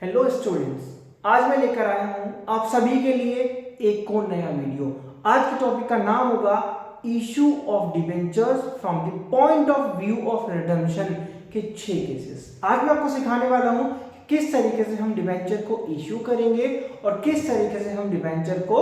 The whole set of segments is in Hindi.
हेलो स्टूडेंट्स, आज मैं लेकर आया हूं आप सभी के लिए एक और नया वीडियो। आज के टॉपिक का नाम होगा issue of debentures from the point of view of redemption के 6 केसेस। आज मैं आपको सिखाने वाला हूं किस तरीके से हम डिबेंचर को इशू करेंगे और किस तरीके से हम डिबेंचर को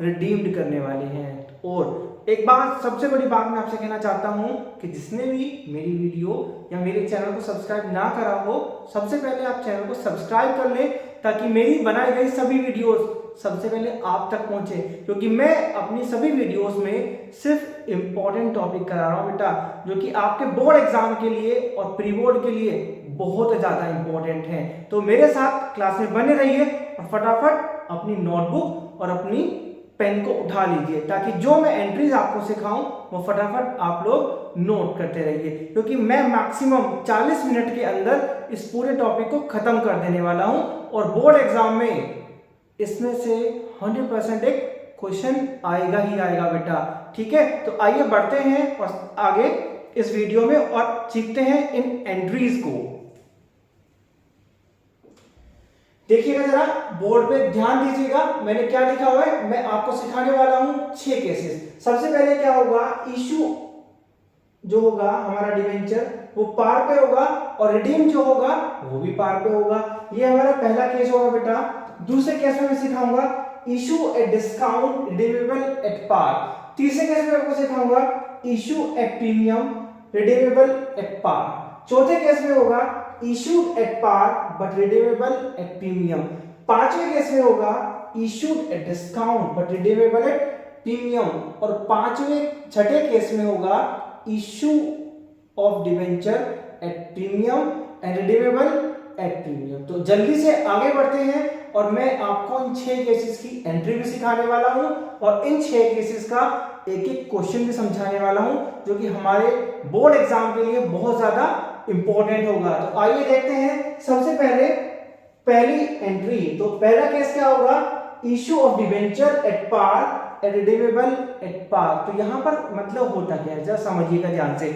रिडीम्ड करने वाले हैं। और एक बात, सबसे बड़ी बात मैं आपसे कहना चाहता हूं कि जिसने भी मेरी वीडियो या मेरे चैनल को सब्सक्राइब ना करा हो, सबसे पहले आप चैनल को सब्सक्राइब कर लें ताकि मेरी बनाई गई सभी वीडियोस सबसे पहले आप तक पहुंचे, क्योंकि मैं अपनी सभी वीडियोस में सिर्फ इंपॉर्टेंट टॉपिक करा रहा हूं बेटा, जो कि आपके बोर्ड एग्जाम के लिए और प्री बोर्ड के लिए बहुत ज्यादा इंपॉर्टेंट है। तो मेरे साथ क्लास में बने रहिए और फटाफट अपनी नोटबुक और अपनी पेन को उठा लीजिए ताकि जो मैं एंट्रीज आपको सिखाऊं वो फटाफट आप लोग नोट करते रहिए, क्योंकि मैं मैक्सिमम 40 मिनट के अंदर इस पूरे टॉपिक को खत्म कर देने वाला हूं और बोर्ड एग्जाम में इसमें से 100% एक क्वेश्चन आएगा ही आएगा बेटा। ठीक है, तो आइए बढ़ते हैं और आगे इस वीडियो में और सीखते हैं इन एंट्रीज को। देखिएगा जरा, बोर्ड पे ध्यान दीजिएगा, मैंने क्या लिखा हुआ है। मैं आपको सिखाने वाला हूं 6 केसेस। सबसे पहले क्या होगा, इशू जो होगा हमारा डिबेंचर वो पार पे होगा और रिडीम जो होगा वो भी पार पे होगा। ये हमारा पहला केस होगा बेटा। दूसरे केस में मैं सिखाऊंगा issue at discount redeemable at par. तीसरे केस में आपको सिखाऊंगा issue at premium redeemable at par. चौथे केस में होगा issued at par but redeemable at premium. पांचवें केस में होगा issued at discount but redeemable at premium. और छठे केस में होगा issue of debenture at premium and redeemable at premium. तो जल्दी से आगे बढ़ते हैं और मैं आपको इन 6 केसेस की एंट्री भी सिखाने वाला हूं और इन 6 केसेस का एक एक क्वेश्चन भी समझाने वाला हूं, जो कि हमारे बोर्ड एग्जाम के लिए बहुत ज्यादा इंपॉर्टेंट होगा। तो आइए देखते हैं सबसे पहले पहली एंट्री। तो पहला केस क्या होगा, issue of debenture at par and redeemable at par. तो यहां पर मतलब होता क्या है, जरा समझिएगा ध्यान से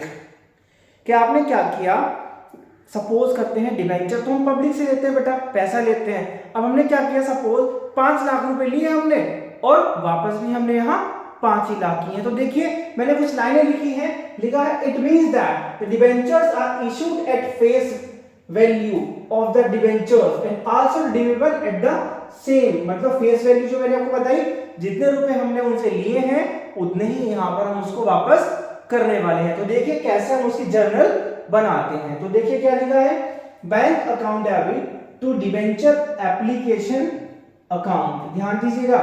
कि आपने क्या किया। सपोज करते हैं डिबेंचर तो हम पब्लिक से लेते हैं बेटा, पैसा लेते हैं। अब हमने क्या किया, सपोज 5 लाख रुपए लिए हमने और वापस भी हमने यहाँ 5 ही लाख किए हैं। तो देखिए मैंने कुछ लाइनें लिखी हैं, लिखा है it means that the debentures are issued at face value of the debentures and also redeemable at the same. मतलब फेस वैल्यू जो मैंने आपको बताई, जितने रुपए हमने उनसे लिए हैं उतने ही यहाँ पर हम उसको वापस करने वाले हैं। तो देखिए कैसे हम उसकी जर्नल बनाते हैं। तो देखिए क्या लिखा है, bank account debit to debenture application account. ध्यान दीजिएगा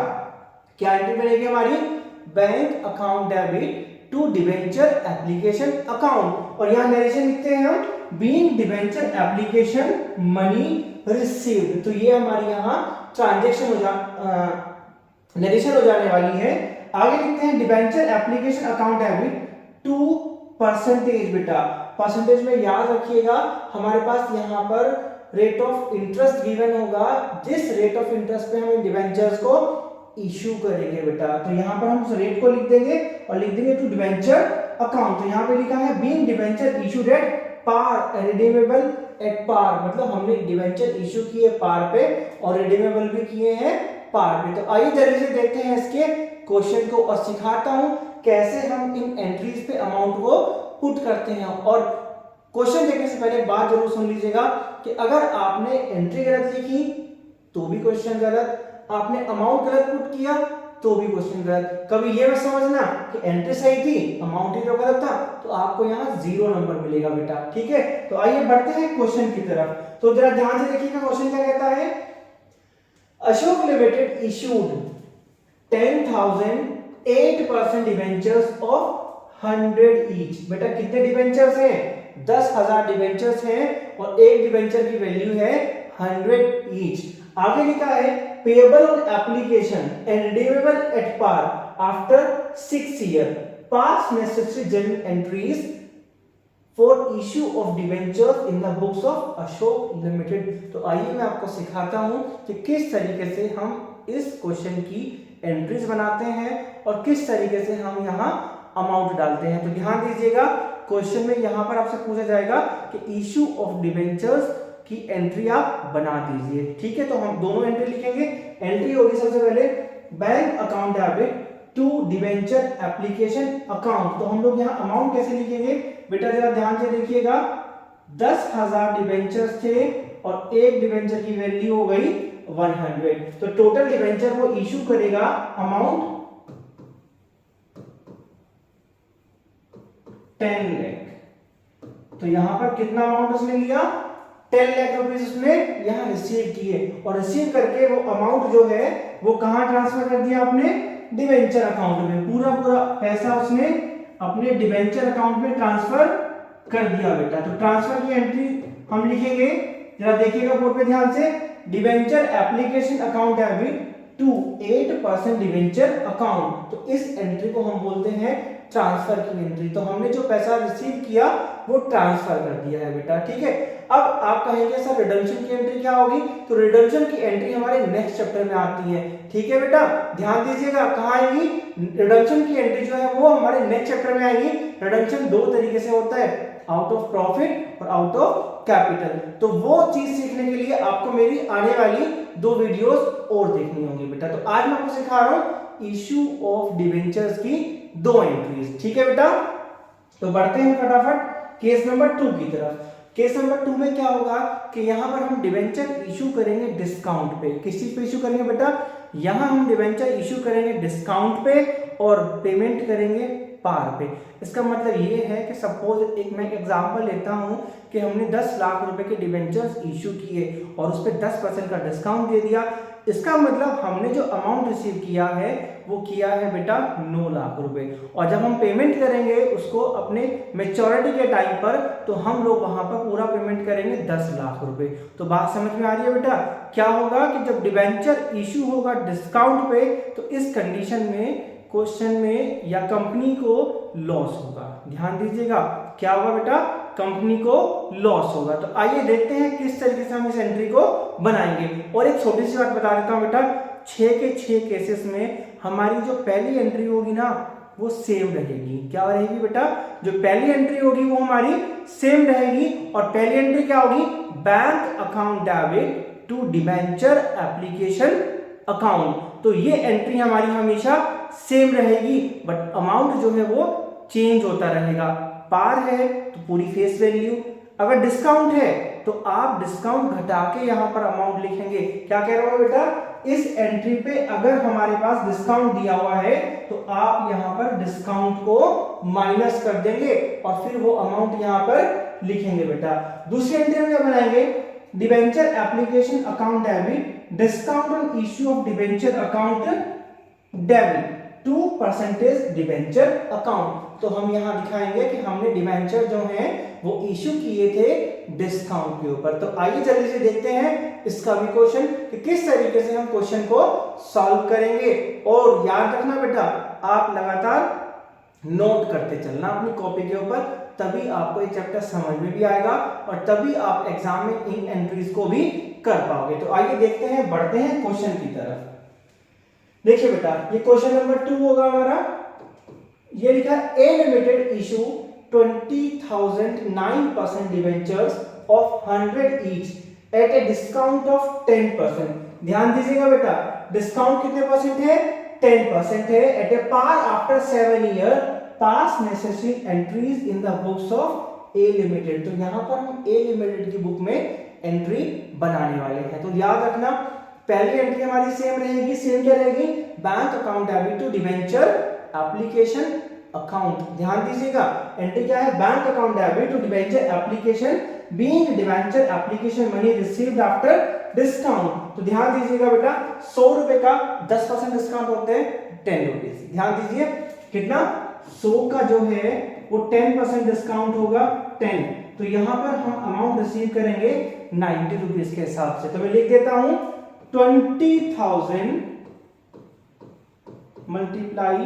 क्या एंट्री बनेगी हमारी, bank account debit to debenture application account. और यहां नरेशन लिखते हैं हम, being debenture application money received. तो ये हमारी यहां ट्रांजैक्शन नरेशन हो जाने वाली है। आगे लिखते हैं debenture application account debit to percentage. बेटा परसेंटेज में याद रखिएगा हमारे पास यहाँ पर रेट ऑफ इंटरेस्ट गिवन होगा, जिस रेट ऑफ इंटरेस्ट पे हम डिबेंचर्स को इशू करेंगे बेटा। तो यहाँ पर हम उस रेट को लिख देंगे और लिख देंगे टू डिबेंचर अकाउंट। तो यहाँ पे लिखा है being debenture issued at par redeemable at par. मतलब हमने डिबेंचर इशू किए पार पे और रिडीमेबल भी किए हैं पार पे। तो आइए जल्दी से देखते हैं इसके क्वेश्चन को और सिखाता हूं कैसे हम इन एंट्रीज पे अमाउंट को पुट करते हैं। और क्वेश्चन देखने से पहले बात जरूर सुन लीजिएगा कि अगर आपने एंट्री गलत लिखी तो भी क्वेश्चन गलत, आपने अमाउंट गलत पुट किया तो भी क्वेश्चन गलत। कभी ये मत समझना कि एंट्री सही थी, अमाउंट ही जो गलत था, तो आपको यहाँ 0 नंबर मिलेगा बेटा। ठीक है, तो आइए बढ़ते हैं क्वेश्चन की तरफ। तो जरा ध्यान से देखिएगा क्वेश्चन क्या कहता है, Ashok limited issued 10,008% debentures of 100 each. बेटा कितने डिबेंचर्स हैं, 10,000 डिबेंचर्स हैं और एक डिबेंचर की वैल्यू है 100 ईच। आगे लिखा है payable on application and redeemable at par after 6 year, pass necessary journal entries for issue of debentures in the books of Ashok limited. तो आइए मैं आपको सिखाता हूं कि किस तरीके से हम इस क्वेश्चन की एंट्रीज बनाते हैं और किस तरीके से हम यहाँ अमाउंट डालते हैं। तो ध्यान दीजिएगा क्वेश्चन में यहां पर आपसे पूछा जाएगा कि इशू ऑफ डिबेंचर्स की एंट्री आप बना दीजिए। ठीक है, तो हम दोनों एंट्री लिखेंगे। एंट्री होगी सबसे पहले bank account debit to debenture application account. तो हम लोग यहाँ अमाउंट कैसे लिखेंगे बेटा, जरा ध्यान से देखिएगा। 10,000 डिवेंचर्स थे और एक डिवेंचर की वैल्यू हो गई 100, तो टोटल डिवेंचर वो इशू करेगा अमाउंट 10 लाख। तो यहां पर कितना अमाउंट उसने लिया, 10 लाख रुपीस उसने यहां रिसीव किए, और रिसीव करके वो अमाउंट जो है वो कहां ट्रांसफर कर दिया, अपने डिवेंचर अकाउंट में। पूरा पैसा उसने अपने डिवेंचर अकाउंट में ट्रांसफर कर दिया बेटा। तो ट्रांसफर की एंट्री हम लिखेंगे, जरा देखिएगा बोर्ड पे ध्यान से। Debenture application account debit to 8% debenture account. तो इस एंट्री को हम बोलते हैं ट्रांसफर की एंट्री। तो हमने जो पैसा रिसीव किया वो ट्रांसफर कर दिया है बेटा। ठीक है, अब आप कहेंगे सर रिडम्पशन की एंट्री क्या होगी, तो रिडम्पशन की एंट्री हमारे नेक्स्ट चैप्टर में आती है। ठीक है बेटा, ध्यान दीजिएगा कहाँ आएगी, रिडम्पशन की एंट्री जो है वो हमारे नेक्स्ट चैप्टर में आएगी। रिडम्पशन दो तरीके से होता है, आउट ऑफ प्रॉफिट और आउट ऑफ कैपिटल। तो वो चीज सीखने के लिए आपको मेरी आने वाली 2 वीडियोस और देखनी होंगी बेटा। तो आज मैं आपको सिखा रहा हूं इशू ऑफ डिवेंचर्स की 2 एंट्रीज। ठीक है बेटा, तो बढ़ते हैं फटाफट केस नंबर 2 की तरफ। केस नंबर 2 में क्या होगा कि यहां पर हम डिवेंचर इशू करेंगे डिस्काउंट पे। किस चीज पे इशू करेंगे बेटा, यहां हम डिवेंचर इशू करेंगे डिस्काउंट पे और पेमेंट करेंगे पार पे। इसका मतलब ये है कि सपोज एक मैं एग्जांपल लेता हूं कि हमने 10 लाख रुपए के डिवेंचर्स इशू किए और उस पर 10% का डिस्काउंट दे दिया। इसका मतलब हमने जो अमाउंट रिसीव किया है वो किया है बेटा 9 लाख रुपए, और जब हम पेमेंट करेंगे उसको अपने मैच्योरिटी के टाइम पर, तो हम लोग वहां पर पूरा पेमेंट करेंगे 10 लाख रुपए। तो बात समझ में आ रही है बेटा, क्या होगा कि जब डिवेंचर इशू होगा डिस्काउंट पे, तो इस कंडीशन में क्वेश्चन में या कंपनी को लॉस होगा। ध्यान दीजिएगा, क्या होगा बेटा, कंपनी को लॉस होगा। तो आइए देखते हैं किस तरीके से हम इस एंट्री को बनाएंगे। और एक छोटी सी बात बता देता हूं बेटा, 6 के 6 केसेस में हमारी जो पहली एंट्री होगी ना वो सेम रहेगी। क्या रहेगी बेटा, जो पहली एंट्री होगी वो हमारी सेम रहेगी। और पहली एंट्री क्या होगी, bank account debit to debenture application account. तो ये एंट्री हमारी हमेशा सेम रहेगी, बट अमाउंट जो है वो चेंज होता रहेगा। पार है तो पूरी फेस वैल्यू, अगर डिस्काउंट है तो आप डिस्काउंट घटा के यहां पर अमाउंट लिखेंगे। क्या कह रहा हूं बेटा, इस एंट्री पे अगर हमारे पास डिस्काउंट दिया हुआ है तो आप यहां पर डिस्काउंट को माइनस कर देंगे और फिर वो अमाउंट यहां पर लिखेंगे बेटा। दूसरी एंट्री में क्या बनाएंगे, debenture application account debit discount on issue of debenture account debit 2% debenture account. तो हम यहां दिखाएंगे कि हमने डिवेंचर जो है वो इशू किए थे डिस्काउंट के ऊपर। तो आइए जल्दी से देखते हैं इसका भी क्वेश्चन कि किस तरीके से हम क्वेश्चन को सॉल्व करेंगे। और याद रखना बेटा, आप लगातार नोट करते चलना अपनी कॉपी के ऊपर, तभी आपको ये चैप्टर समझ में भी आएगा और तभी आप एग्जाम में इन एंट्रीज को भी कर पाओगे। तो आइए देखते हैं, बढ़ते हैं क्वेश्चन की तरफ। देखिए बेटा, ये क्वेश्चन नंबर 2 होगा हमारा। ये लिखा a limited issue 20,009% debentures of 100 each at a discount of 10%। ध्यान दीजिएगा बेटा, डिस्काउंट कितने परसेंट है, 10% है। At a par after 7 year pass necessary entries in the books of A limited. तो यहां पर हम ए लिमिटेड की बुक में एंट्री बनाने वाले हैं। तो याद रखना, पहली एंट्री हमारी सेम रहेगी। सेम क्या रहेगी, bank account debit to debenture application account. ध्यान दीजिएगा, एंट्री क्या है, bank account debit to debenture application being debenture application money received after discount. तो ध्यान दीजिएगा बेटा, 100 रुपए का 10% डिस्काउंट होते हैं 10 रुपीज। ध्यान दीजिए कितना, 100 का जो है वो 10% डिस्काउंट होगा 10। तो यहां पर हम अमाउंट रिसीव करेंगे 90 रुपीज के हिसाब से। तो मैं लिख देता हूं 20,000 मल्टीप्लाई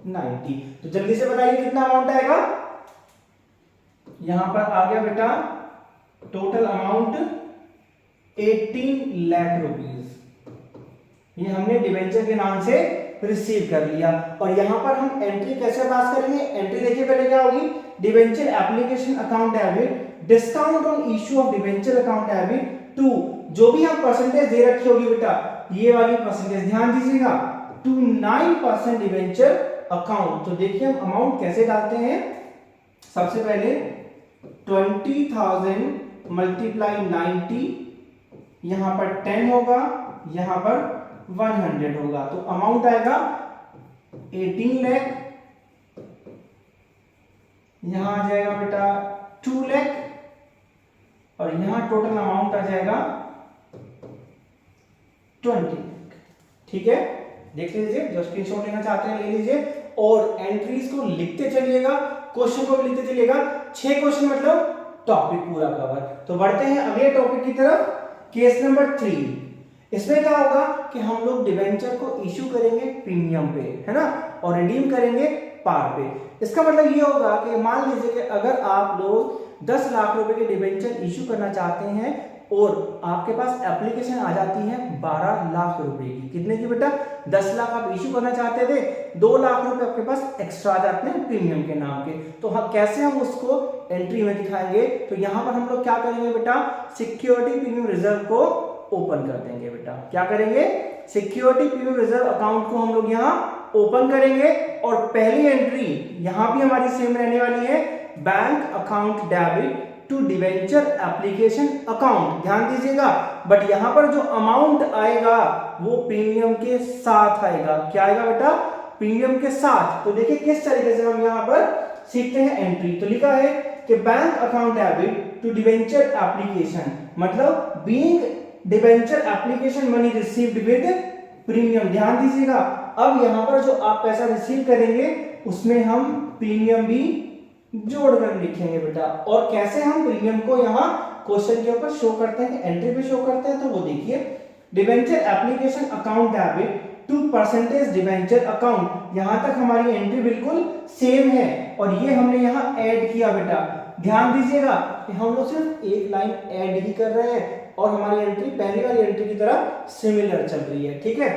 90। तो जल्दी से बताइए कितना अमाउंट आएगा। यहां पर आ गया बेटा टोटल अमाउंट 18 लाख रुपीज। ये हमने डिवेंचर के नाम से रिसीव कर लिया। और यहां पर हम एंट्री कैसे पास करेंगे, एंट्री देखिए पहले क्या होगी, debenture application account debit discount on issue of debenture account debit to, जो भी हम परसेंटेज दे रखी होगी बेटा, ये वाली परसेंटेज ध्यान दीजिएगा, टू 9% डिबेंचर अकाउंट। तो देखिए हम अमाउंट कैसे डालते हैं। सबसे पहले 20,000 मल्टीप्लाई 90, यहां पर 10 होगा, यहां पर 100 होगा, तो अमाउंट आएगा 18 लाख, यहां आ जाएगा बेटा 2 लाख, और यहां टोटल अमाउंट आ जाएगा 20 लाख। ठीक है, देख लीजिए, जो स्क्रीनशॉट लेना चाहते हैं ले लीजिए, और एंट्रीज को लिखते चलिएगा, क्वेश्चन को भी लिखते चलिएगा। 6 क्वेश्चन मतलब टॉपिक पूरा कवर। तो बढ़ते हैं अगले टॉपिक की तरफ, केस नंबर 3। इसमें क्या होगा कि हम लोग डिबेंचर को इश्यू करेंगे प्रीमियम पे, है ना, और रिडीम करेंगे पार पे। इसका मतलब ये होगा कि मान लीजिए कि अगर आप लोग 10 लाख रुपए के डिबेंचर इश्यू करना चाहते हैं और आपके पास एप्लीकेशन आ जाती है 12 लाख रुपए की, कितने की बेटा, 10 लाख आप इश्यू करना चाहते थे, 2 लाख रुपए आपके पास एक्स्ट्रा आ जाते हैं प्रीमियम के नाम के। तो कैसे हम उसको एंट्री में दिखाएंगे, तो यहां पर हम लोग क्या करेंगे बेटा, सिक्योरिटी प्रीमियम रिजर्व को ओपन कर देंगे बेटा। क्या करेंगे, सिक्योरिटी प्रीमियम रिजर्व अकाउंट को हम लोग यहाँ ओपन करेंगे, और पहली एंट्री यहां भी हमारी सेम रहने वाली है, bank account debit to debenture application account. ध्यान दीजिएगा, बट यहां पर जो अमाउंट आएगा वो प्रीमियम के साथ आएगा। क्या आएगा बेटा, प्रीमियम के साथ। तो देखिए किस तरीके से हम यहां पर सीखते हैं एंट्री। तो लिखा है कि bank account debit to debenture application, मतलब being debenture application money received with premium. ध्यान दीजिएगा, अब यहां पर जो आप पैसा रिसीव करेंगे उसमें हम प्रीमियम भी जोड़कर लिखेंगे बेटा। और कैसे हम प्रीमियम को यहाँ क्वेश्चन के ऊपर शो करते हैं, एंट्री पे शो करते हैं, तो वो देखिए, debenture application account debit to percentage debenture account. यहां तक हमारी एंट्री बिल्कुल सेम है, और ये हमने यहाँ ऐड किया बेटा। ध्यान दीजिएगा कि हम लोग सिर्फ एक लाइन ऐड ही कर रहे हैं, और हमारी एंट्री पहली वाली एंट्री की तरह सिमिलर चल रही है। ठीक है,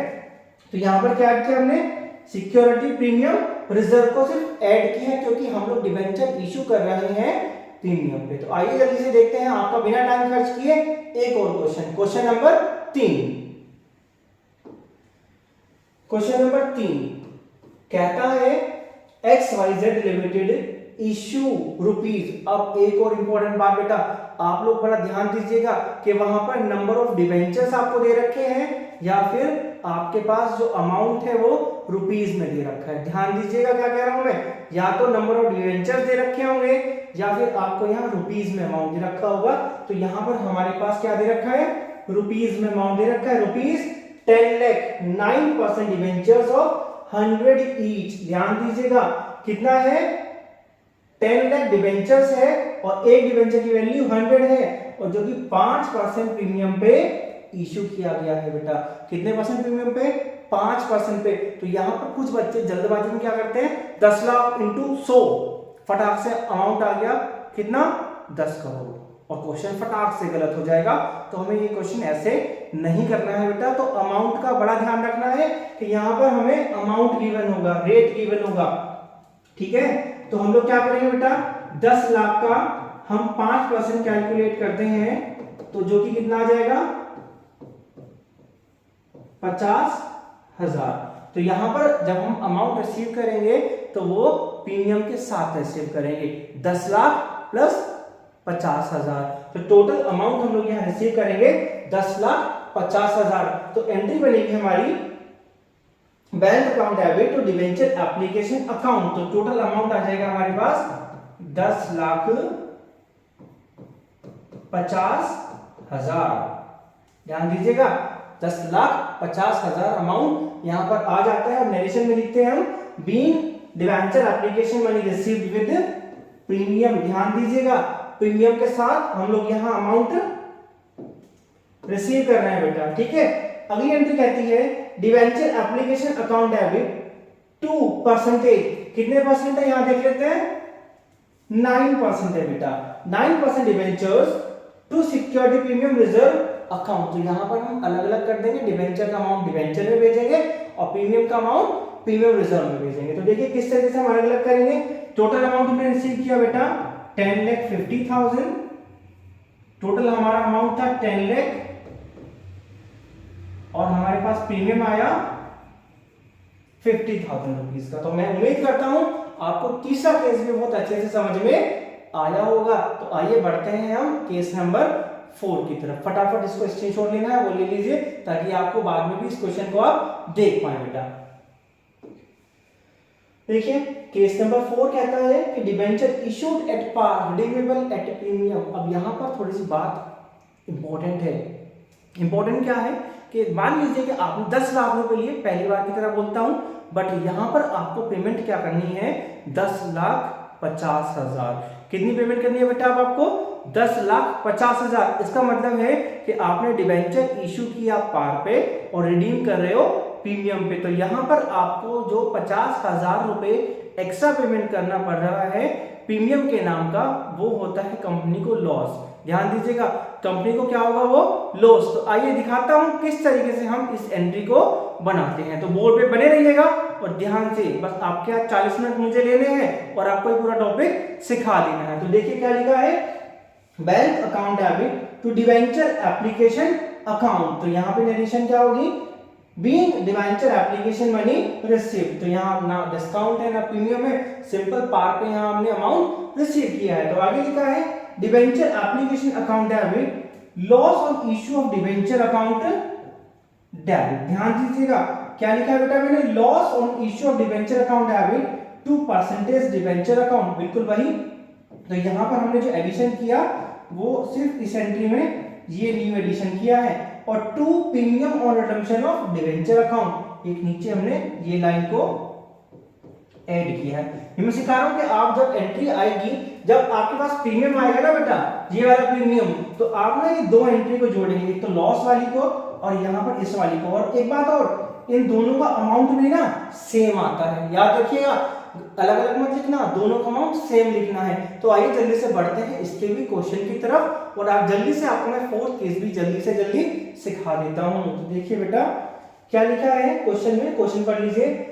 तो यहां पर क्या किया हमने, सिक्योरिटी प्रीमियम रिजर्व को सिर्फ ऐड किया है, क्योंकि हम लोग डिवेंचर इशू कर रहे हैं प्रीमियम पे। तो आइए जल्दी से देखते हैं, आपका बिना टाइम खर्च किए एक और question, question number 3। Question number 3 कहता है XYZ लिमिटेड इश्यू रुपीज। अब एक और इंपॉर्टेंट बात बेटा, आप लोग बड़ा ध्यान दीजिएगा कि वहां पर नंबर ऑफ डिवेंचर्स आपको दे रखे हैं, या फिर आपके पास जो अमाउंट है वो रुपीज में दे रखा है। ध्यान दीजिएगा क्या कह रहा हूं मैं, या तो नंबर ऑफ डिवेंचर्स दे रखे होंगे, या फिर आपको यहाँ रुपीज में अमाउंट दे रखा होगा। तो यहाँ पर हमारे पास क्या दे रखा है, रुपीज में अमाउंट दे रखा है, rupees 10 lakh, 9% debentures of 100 each. ध्यान दीजिएगा कितना है, 10 लाख डिवेंचर्स है, और एक डिवेंचर की वैल्यू 100 है, और जो कि 5% प्रीमियम पे इशू किया गया है बेटा। कितने परसेंट प्रीमियम पे, 5% पे। तो यहां पर कुछ बच्चे जल्दबाजी में क्या करते हैं, 10 लाख इंटू 100, फटाक से अमाउंट आ गया कितना, 10 करोड़, और क्वेश्चन फटाक से गलत हो जाएगा। तो हमें ये क्वेश्चन ऐसे नहीं करना है बेटा। तो अमाउंट का बड़ा ध्यान रखना है कि यहां पर हमें अमाउंट गिवन होगा, रेट गिवन होगा। ठीक है, तो हम लोग क्या करेंगे बेटा, 10 लाख का हम 5% कैलकुलेट करते हैं, तो जो कि कितना आ जाएगा, 50,000। तो यहां पर जब हम अमाउंट रिसीव करेंगे तो वो प्रीमियम के साथ रिसीव करेंगे, 10 लाख प्लस 50,000। तो टोटल अमाउंट हम लोग यहां रिसीव करेंगे 10,50,000। तो एंट्री बनेगी हमारी bank account debit to debenture application account. तो टोटल अमाउंट आ जाएगा हमारे पास 10,50,000। ध्यान दीजिएगा, 10,50,000 अमाउंट यहां पर आ जाता है। और नरेशन में लिखते हैं हम, being debenture application money received with premium. ध्यान दीजिएगा, प्रीमियम के साथ हम लोग यहां अमाउंट रिसीव कर रहे हैं बेटा। ठीक है, अगली एंट्री कहती है debenture application account debit to percentage. कितने परसेंट है यहां देख लेते हैं, 9% है बेटा। 9% debentures to security premium reserve account. तो यहां पर हम अलग अलग कर देंगे, डिवेंचर का अमाउंट डिवेंचर में भेजेंगे, और प्रीमियम का अमाउंट प्रीमियम रिजर्व में भेजेंगे। तो देखिए किस तरीके से हम अलग अलग करेंगे। टोटल अमाउंट हमने रिसीव किया बेटा 10,50,000, टोटल हमारा अमाउंट था 10 लाख और हमारे पास प्रीमियम आया 50,000 रुपीज का। तो मैं उम्मीद करता हूं आपको तीसरा केस भी बहुत अच्छे से समझ में आया होगा। तो आइए बढ़ते हैं हम केस नंबर 4 की तरफ। फटाफट इसको स्क्रीनशॉट लेना है वो ले लीजिए ताकि आपको बाद में भी इस क्वेश्चन को आप देख पाए बेटा। देखिए केस नंबर 4 कहता है कि debenture issued at par redeemable at premium. अब यहां पर थोड़ी सी बात इंपॉर्टेंट है। इंपॉर्टेंट क्या है कि मान लीजिए कि आपने 10 लाख रुपए लिए, पहली बार की तरह बोलता हूं, बट यहां पर आपको पेमेंट क्या करनी है 10,50,000। कितनी पेमेंट करनी है बेटा अब आपको 10,50,000। इसका मतलब है कि आपने डिबेंचर इशू किया पार पे और रिडीम कर रहे हो प्रीमियम पे। तो यहां पर आपको जो 50,000 रुपए एक्स्ट्रा पेमेंट करना पड़ रहा है प्रीमियम के नाम का, वो होता है कंपनी को लॉस। ध्यान दीजिएगा, कंपनी को क्या होगा वो लॉस। तो आइए दिखाता हूं किस तरीके से हम इस एंट्री को बनाते हैं। तो बोर्ड पे बने रहिएगा और ध्यान से, बस आपके यहाँ 40 मिनट मुझे लेने हैं और आपको ये पूरा टॉपिक सिखा देना है। तो देखिए क्या लिखा है, bank account debit to debenture application account. तो यहाँ पे नरेशन क्या होगी, being debenture application money receive. तो यहाँ ना डिस्काउंट है ना प्रीमियम है, सिंपल पार पे यहाँ हमने अमाउंट रिसीव किया है। तो आगे लिखा है debenture application account debit loss on issue of debenture account debit. ध्यान दीजिएगा क्या लिखा है बेटा मैंने, loss on issue of debenture account debit to percentage debenture account, बिल्कुल वही। तो यहाँ पर हमने जो एडिशन किया वो सिर्फ इस एंट्री में ये न्यू एडिशन किया है, और to premium on redemption of debenture account, एक नीचे हमने ये लाइन को ऐड किया है। मैं सिखा रहा हूं कि आप जब एंट्री आएगी, जब आपके पास प्रीमियम आएगा ना बेटा, ये वाला प्रीमियम, तो आप ना ये दो एंट्री को जोड़ेंगे, एक तो लॉस वाली को और यहाँ पर इस वाली को। और एक बात और, इन दोनों का अमाउंट भी ना सेम आता है, याद रखिएगा, अलग अलग मत लिखना, दोनों का अमाउंट सेम लिखना है। तो आइए जल्दी से बढ़ते हैं इसके भी क्वेश्चन की तरफ, और आप जल्दी से, आपको मैं फोर्थ केस भी जल्दी से जल्दी सिखा देता हूं। तो देखिए बेटा क्या लिखा है क्वेश्चन में, क्वेश्चन पढ़ लीजिए।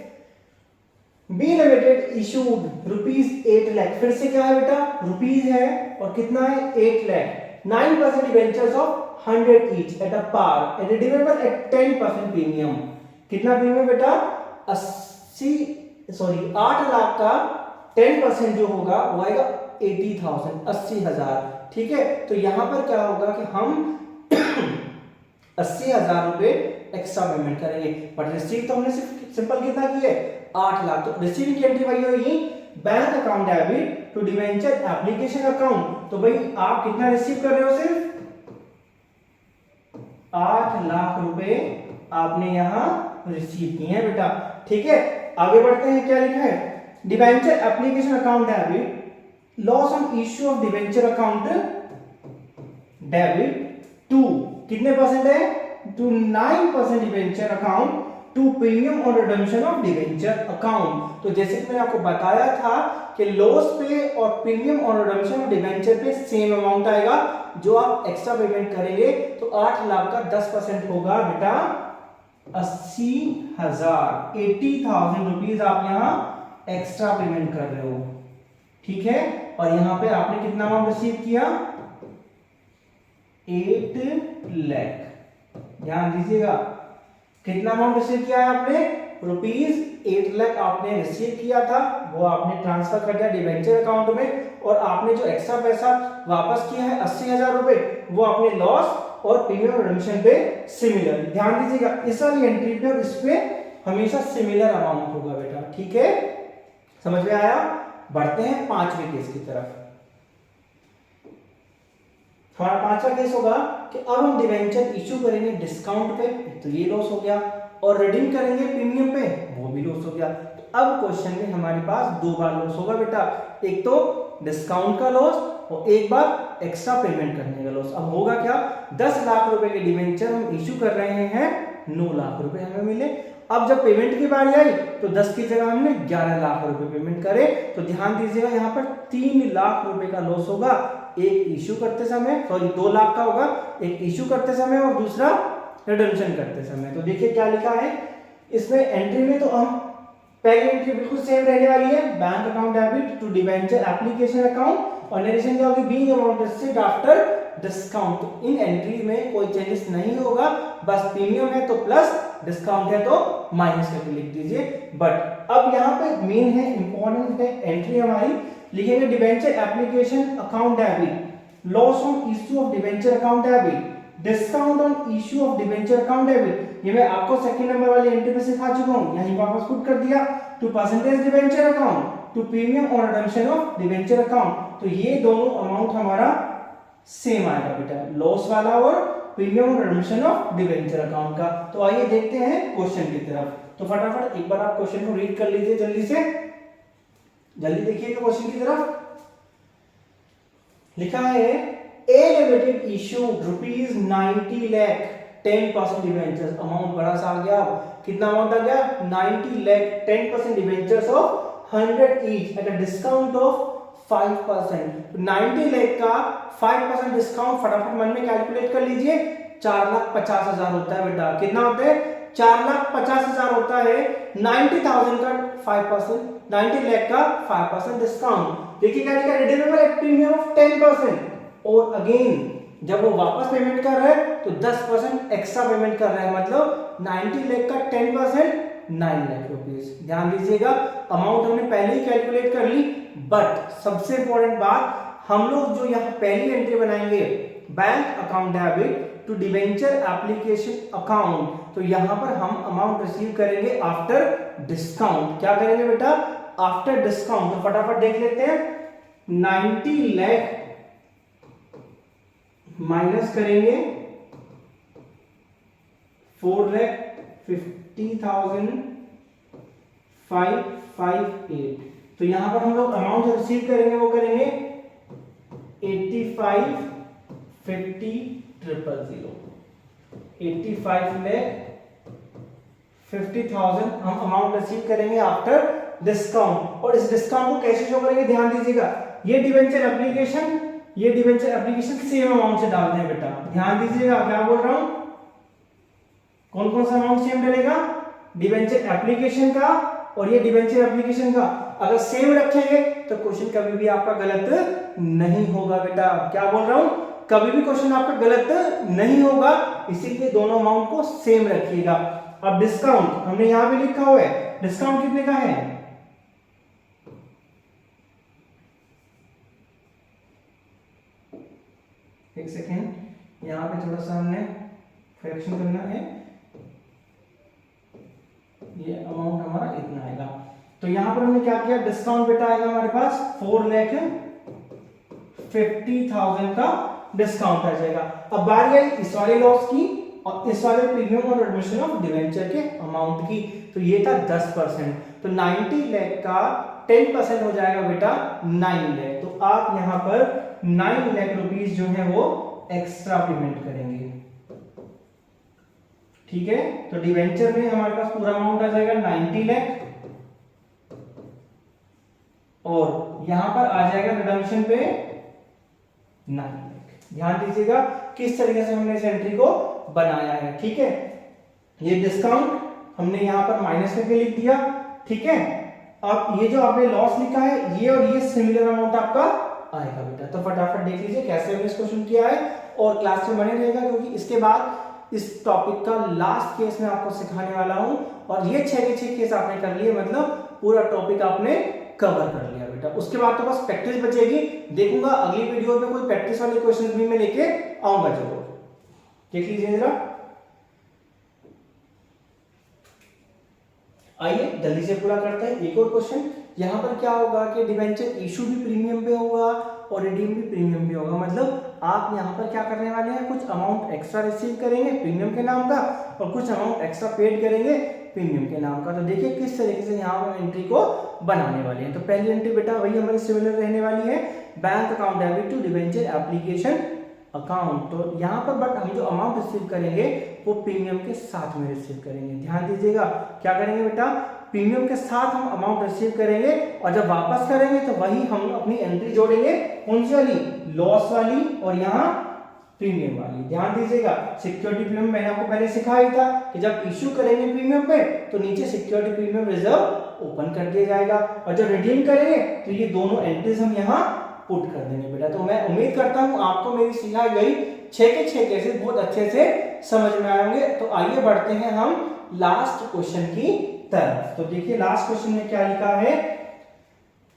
बी लिमिटेड इशूड ₹8 लाख, फिर से क्या है बेटा रुपीज है और कितना है 8 lakh, 9% debentures of 100 each at a par and redeemable at 10% premium. कितना प्रीमियम बेटा 8 लाख का 10% जो होगा वो आएगा 80,000, 80,000। ठीक है, तो यहां पर क्या होगा कि हम 80,000 रुपए एक्स्ट्रा पेमेंट करेंगे, बट रिसीव तो हमने सिर्फ सिंपल कितना की है 8 लाख। तो रिसीविंग की एंट्री वही होगी, bank account debit to debenture application account. तो भाई आप कितना रिसीव कर रहे हो, सिर्फ 8 लाख रुपए आपने यहां रिसीव किए हैं बेटा। ठीक है, आगे बढ़ते हैं, क्या लिखा है, debenture application account debit loss on issue of debenture account debit to कितने परसेंट है, to 9% debenture account to premium और रिडम्पशन ऑफ डिवेंचर अकाउंट। तो जैसे कि मैंने आपको बताया था कि लॉस पे और प्रीमियम और रिडम्पशन ऑफ डिवेंचर पे सेम अमाउंट आएगा, जो आप एक्स्ट्रा पेमेंट करेंगे। तो 8 लाख का 10% होगा बेटा 80,000, 80,000 रुपीज आप यहां एक्स्ट्रा पेमेंट कर रहे हो। ठीक है, और यहां पे आपने कितना अमाउंट रिसीव किया 8 लाख। ध्यान दीजिएगा कितना अमाउंट रिसीव किया है आपने, ₹8 लाख आपने रिसीव किया था, वो आपने ट्रांसफर कर दिया डिवेंचर अकाउंट में, और आपने जो एक्स्ट्रा पैसा वापस किया है 80,000 रुपए, वो आपने लॉस और प्रीमियम रिडम्पशन पे सिमिलर। ध्यान दीजिएगा इस वाली एंट्री पे और इस पे हमेशा सिमिलर अमाउंट होगा बेटा। ठीक है, समझ में आया। बढ़ते हैं पांचवें केस की तरफ। हमारा पांचवा केस होगा कि अब हम डिवेंचर इशू करेंगे डिस्काउंट पे, तो ये लॉस हो गया, और रिडीम करेंगे प्रीमियम पे, वो भी लॉस हो गया। तो अब क्वेश्चन में हमारे पास 2 बार लॉस होगा बेटा, एक तो डिस्काउंट का लॉस और एक बार एक्स्ट्रा पेमेंट करने का लॉस। अब होगा क्या, 10 लाख रुपए के डिवेंचर हम इशू कर रहे हैं, 9 लाख रुपए हमें मिले। अब जब पेमेंट की बारी आई तो 10 की जगह हमने 11 लाख रुपए पेमेंट करे। तो ध्यान दीजिएगा यहाँ पर 3 लाख रुपए का लॉस होगा, एक इशू करते समय, सॉरी 2 लाख का होगा, एक इशू करते समय और दूसरा रिडम्पशन करते समय। तो देखिए क्या लिखा है इसमें एंट्री में, तो हम पहली एंट्री बिल्कुल सेम रहने वाली है, bank account debit to debenture application account और नरेशन क्या होगी, being amount received after discount. इन एंट्री में कोई चेंजेस नहीं होगा, बस प्रीमियम है तो प्लस, डिस्काउंट है तो माइनस करके लिख दीजिए। बट अब यहाँ पे मेन है, इंपॉर्टेंट है एंट्री हमारी, लिखेंगे debenture application account debit, loss on issue of debenture account debit, discount on issue of debenture account debit. ये मैं आपको सेकंड नंबर वाली एंट्री पे सिखा चुका हूं, यहीं वापस पुट कर दिया। To percentage debenture account, to premium और रिडम्पशन ऑफ डिबेंचर अकाउंट। तो ये दोनों अमाउंट हमारा सेम आएगा बेटा, लॉस वाला और प्रीमियम और रिडम्पशन ऑफ डिबेंचर अकाउंट का। तो आइए देखते हैं क्वेश्चन की तरफ। तो फटाफट एक बार आप क्वेश्चन को रीड कर लीजिए जल्दी से, जल्दी देखिएगा क्वेश्चन की तरफ। लिखा है A Limited issued rupees 90 lakh 10% debentures। Amount बड़ा सा आ गया, कितना अमाउंट आ गया, 90 lakh 10% debentures of 100 each at a discount of 5%। 90 lakh का 5% डिस्काउंट फटाफट मन में कैलकुलेट कर लीजिए, 4,50,000 होता है बेटा। कितना होता है, 4,50,000 होता है। 90,000 का 5%, 90 लाख का 5% डिस्काउंट। देखिए क्या लिखा है, रिडीमेबल एट प्रीमियम ऑफ 10%। और अगेन जब वो वापस पेमेंट कर रहा है तो 10% एक्स्ट्रा पेमेंट कर रहा है, मतलब 90 लाख का 10% 9 लाख रुपीस। ध्यान दीजिएगा, अमाउंट हमने पहले ही कैलकुलेट कर ली, बट सबसे इंपॉर्टेंट बात, हम लोग जो यहाँ पहली एंट्री बनाएंगे bank account debit to debenture application account, तो यहाँ पर हम अमाउंट रिसीव करेंगे आफ्टर डिस्काउंट। क्या करेंगे बेटा, आफ्टर डिस्काउंट। तो फटाफट देख लेते हैं, 90 लाख माइनस करेंगे 4,50,558। तो यहां पर हम लोग अमाउंट जो रिसीव करेंगे वो करेंगे 85,50,000। 85,50,000 हम अमाउंट रिसीव करेंगे आफ्टर डिस्काउंट। और इस डिस्काउंट को कैसे शो करेंगे, ध्यान दीजिएगा, ये डिबेंचर एप्लीकेशन, ये डिबेंचर एप्लीकेशन सेम अमाउंट से डालते हैं बेटा। ध्यान दीजिएगा क्या बोल रहा हूं, कौन कौन सा अमाउंट सेम डलेगा, डिबेंचर एप्लीकेशन का और ये डिबेंचर एप्लीकेशन का। अगर सेम रखेंगे तो क्वेश्चन कभी भी आपका गलत नहीं होगा बेटा। क्या बोल रहा हूं, कभी भी क्वेश्चन आपका गलत नहीं होगा, इसीलिए दोनों अमाउंट को सेम रखिएगा। अब डिस्काउंट हमने यहां पे लिखा हुआ है, डिस्काउंट कितने का है, एक सेकेंड, यहां पे थोड़ा सा हमने फ्रैक्शन करना है, ये अमाउंट हमारा इतना आएगा। तो यहां पर हमने क्या किया, डिस्काउंट बेटा आएगा हमारे पास 4,50,000 का डिस्काउंट आ जाएगा। अब बारी आई इस वाले लॉस की और इस वाले प्रीमियम और एडमिशन ऑफ डिवेंचर के अमाउंट की। तो ये था 10%, तो 90 लाख का 10% हो जाएगा बेटा 9 लाख। तो आप यहां पर 9 लाख रुपीस जो है वो एक्स्ट्रा पेमेंट करेंगे, ठीक है। तो डिवेंचर में हमारे पास पूरा अमाउंट आ जाएगा 90 लाख और यहां पर आ जाएगा रिडम्पशन पे 9 लाख। ध्यान दीजिएगा किस तरीके से हमने इस एंट्री को बनाया है, ठीक है। ये डिस्काउंट हमने यहां पर माइनस करके लिख दिया, ठीक है। अब ये जो आपने लॉस लिखा है, ये और ये सिमिलर अमाउंट आपका आएगा बेटा। तो फटाफट देख लीजिए कैसे हमने इस क्वेश्चन किया है और क्लास में बने रहेगा, क्योंकि इसके बाद इस टॉपिक का लास्ट केस में आपको सिखाने वाला हूं और ये 6 के 6 केस आपने कर लिए, मतलब पूरा टॉपिक आपने कवर कर लिया बेटा। उसके बाद तो बस प्रैक्टिस बचेगी। देखूंगा अगली वीडियो में कोई प्रैक्टिस वाले क्वेश्चन भी मैं लेके आऊंगा जरूर, देख लीजिए जरा। आइए जल्दी से पूरा करते हैं एक और क्वेश्चन। यहां पर क्या होगा कि डिबेंचर इशू भी प्रीमियम पे होगा और रिडीम भी प्रीमियम पे होगा, मतलब आप यहां पर क्या करने वाले हैं, कुछ अमाउंट एक्स्ट्रा रिसीव करेंगे प्रीमियम के नाम का और कुछ अमाउंट एक्स्ट्रा पेड करेंगे प्रीमियम के नाम का। तो देखिए किस तरीके से यहाँ पर एंट्री को बनाने वाले हैं। तो पहली एंट्री बेटा वही हमारी सिमिलर रहने वाली है, bank account debit to debenture application account. तो यहाँ पर बट हम जो अमाउंट रिसीव करेंगे वो प्रीमियम के साथ में रिसीव करेंगे। ध्यान दीजिएगा क्या करेंगे बेटा, प्रीमियम के साथ हम अमाउंट रिसीव करेंगे और जब वापस करेंगे तो वही हम अपनी एंट्री जोड़ेंगे, कौन सी वाली, लॉस वाली और यहाँ प्रीमियम वाली। ध्यान दीजिएगा सिक्योरिटी प्रीमियम मैंने आपको पहले सिखाया था कि जब इश्यू करेंगे प्रीमियम पे तो नीचे सिक्योरिटी प्रीमियम रिजर्व ओपन कर दिया जाएगा और जब रिडीम करेंगे तो ये दोनों एंट्रीज हम यहाँ पुट कर देंगे बेटा। तो मैं उम्मीद करता हूं आपको मेरी सिखाई गई 6 के 6 केसेस बहुत अच्छे से समझ में आए होंगे। तो आइए बढ़ते हैं हम लास्ट क्वेश्चन की तरफ। तो देखिए लास्ट क्वेश्चन में क्या लिखा है,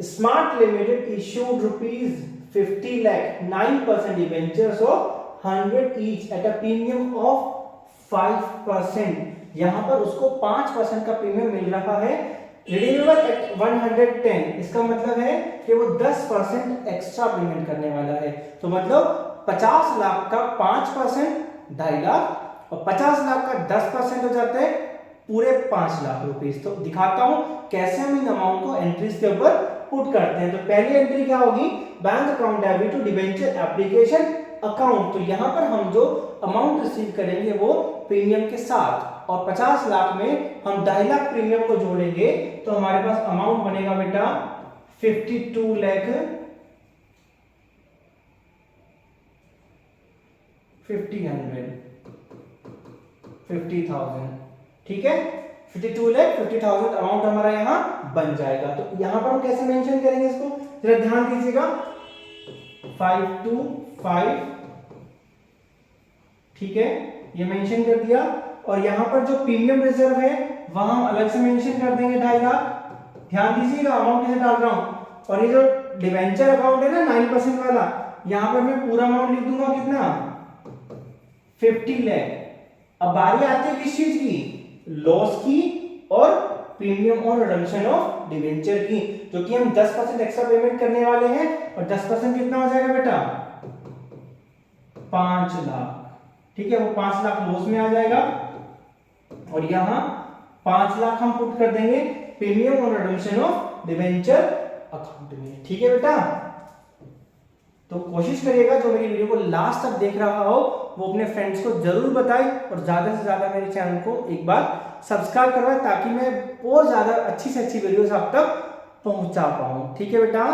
smart limited issued ₹50 lakh 9% debentures of 100 each at a premium of 5%। यहां पर उसको 5% का प्रीमियम मिल रहा है, रिडीमेबल एट 110। इसका मतलब है कि वो 10% एक्स्ट्रा पेमेंट करने वाला है। तो मतलब 50 लाख का 5% 2.5 लाख और 50 लाख का 10% हो जाता है पूरे 5 लाख रुपीस। तो दिखाता हूं कैसे हम इन अमाउंट को एंट्रीज के ऊपर पुट करते हैं। तो पहली एंट्री क्या होगी, bank account debit to debenture application account. तो यहां पर हम जो अमाउंट रिसीव करेंगे वो प्रीमियम के साथ, और 50 लाख में हम 2.5 लाख प्रीमियम को जोड़ेंगे तो हमारे पास अमाउंट बनेगा बेटा 52 लाख 50,000। ठीक है, 52 लाख 50,000 अमाउंट हमारा यहाँ बन जाएगा। तो यहाँ पर हम कैसे मेंशन करेंगे इसको, जरा ध्यान दीजिएगा, 525, ठीक है, ये मेंशन कर दिया। और यहाँ पर जो प्रीमियम रिजर्व है वहां हम अलग से मेंशन कर देंगे 2.5 लाख। ध्यान दीजिएगा अमाउंट कैसे डाल रहा हूं। और ये जो डिवेंचर अकाउंट है ना 9% वाला, यहाँ पर मैं पूरा अमाउंट लिख दूंगा कितना, 50 लाख। अब बारी आती है किस चीज की, लॉस की और प्रीमियम और रिडम्पशन ऑफ डिवेंचर की, जो कि हम 10% एक्स्ट्रा पेमेंट करने वाले हैं। और 10% कितना हो जाएगा बेटा, 5 लाख। ठीक है, वो 5 लाख लॉस में आ जाएगा और यहां 5 लाख हम पुट कर देंगे प्रीमियम और रिडम्पशन ऑफ डिवेंचर अकाउंट में। ठीक है बेटा, तो कोशिश करिएगा जो मेरी वीडियो को लास्ट तक देख रहा हो वो अपने फ्रेंड्स को जरूर बताए और ज्यादा से ज्यादा मेरे चैनल को एक बार सब्सक्राइब करवाए, ताकि मैं और ज्यादा अच्छी से अच्छी वीडियोस आप तक पहुंचा पाऊं। ठीक है बेटा।